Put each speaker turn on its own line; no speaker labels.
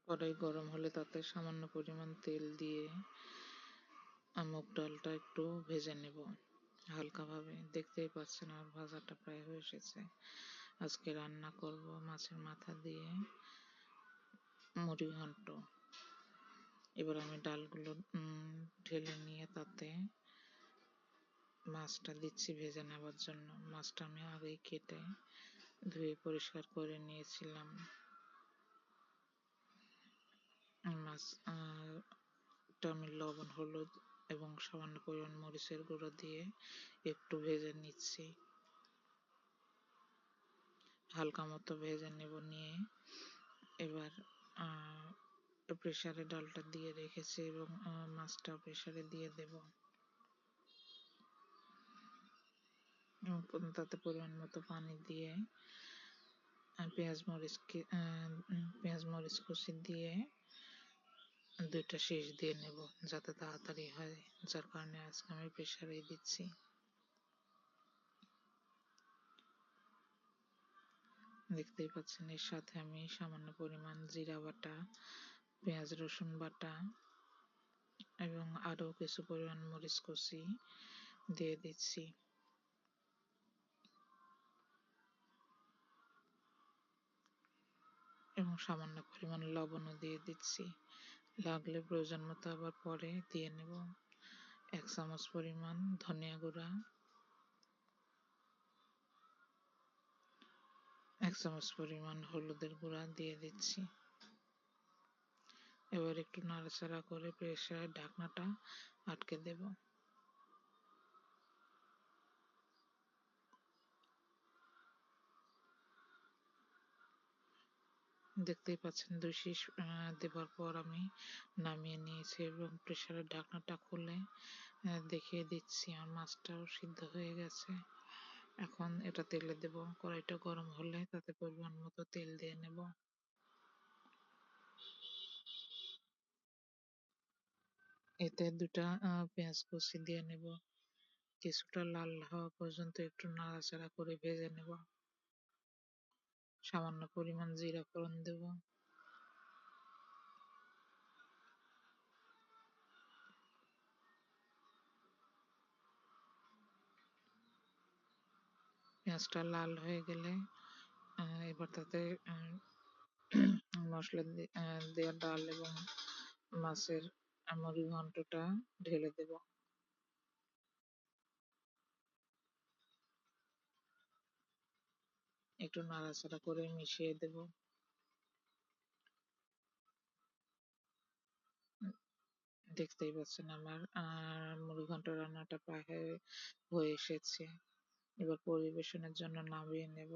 কড়াই গরম হলে তাতে সামান্য পরিমাণ তেল দিয়ে মুগ ডালটা একটু ভেজে নেব হালকাভাবে। দেখতেই পাচ্ছেন আমার ভাজাটা প্রায় হয়ে এসেছে। আজকে রান্না করব মাছের মাথা দিয়ে মুড়ি ঘন্ট। এবার আমি ডালগুলো ঢেলে নিয়ে তাতে মাছটা দিচ্ছি ভেজে নেবার জন্য। মাছটা আমি আগেই কেটে ধুয়ে পরিষ্কার করে নিয়েছিলাম। মাছটা আমি লবণ, হলুদ এবং সামান্য পরিমাণ মরিচের গুঁড়ো দিয়ে একটু ভেজে নিচ্ছি। হালকা মতো ভেজে নেব। নিয়ে এবার প্রেসারে ডালটা দিয়ে রেখেছি এবং মাছটা প্রেসারে দিয়ে দেব এবং তাতে পরিমাণ মতো পানি দিয়ে পেঁয়াজ মরিচ কুচি দিয়ে দুইটা শীষ দিয়ে নেব যাতে তাড়াতাড়ি হয়, যার কারণে আজকে আমি প্রেসারেই দিচ্ছি। দেখতেই পাচ্ছেন এর সাথে আমি সামান্য পরিমাণ জিরা বাটা, পেঁয়াজ রসুন বাটা এবং আরও কিছু পরিমাণ মরিচ কুচি দিয়ে দিচ্ছি এবং সামান্য পরিমাণ লবণও দিয়ে দিচ্ছি। লাগলে প্রয়োজন মতো আবার পরে দিয়ে নেব। 1 চামচ পরিমাণ ধনিয়া গুঁড়া, 1 চামচ পরিমাণ হলুদের গুঁড়া দিয়ে দিচ্ছি। এবার একটু নাড়াচাড়া করে প্রেসারের ঢাকনাটা আটকে দেব। দেখতেই পাচ্ছেন 2 শীষ দেবার পর আমি নামিয়ে নিয়েছি এবং প্রেসারের ঢাকনাটা খুলে দেখিয়ে দিচ্ছি আমার মাছটাও সিদ্ধ হয়ে গেছে। এখন এটা তেলে দেব। কড়াইটা গরম হলে তাতে পরিমাণ মতো তেল দিয়ে নেব। এতে 2টা পেঁয়াজ কুচি দিয়ে নেব। কিছুটা লাল হওয়া পর্যন্ত একটু নাড়াচাড়া করে ভেজে নেব। সামান্য পরিমাণ জিরা ফোড়ন দেব। পেঁয়াজটা লাল হয়ে গেলে এবার তাতে মশলা দেওয়া ডাল এবং মাছের মুড়ি ঘন্টটা ঢেলে দেব। একটু নাড়াচাড়া করে মিশিয়ে দেব। দেখতেই পাচ্ছেন আমার মুড়ি ঘন্ট রান্নাটা প্রায় হয়ে এসেছে। এবার পরিবেশনের জন্য নামিয়ে নেব।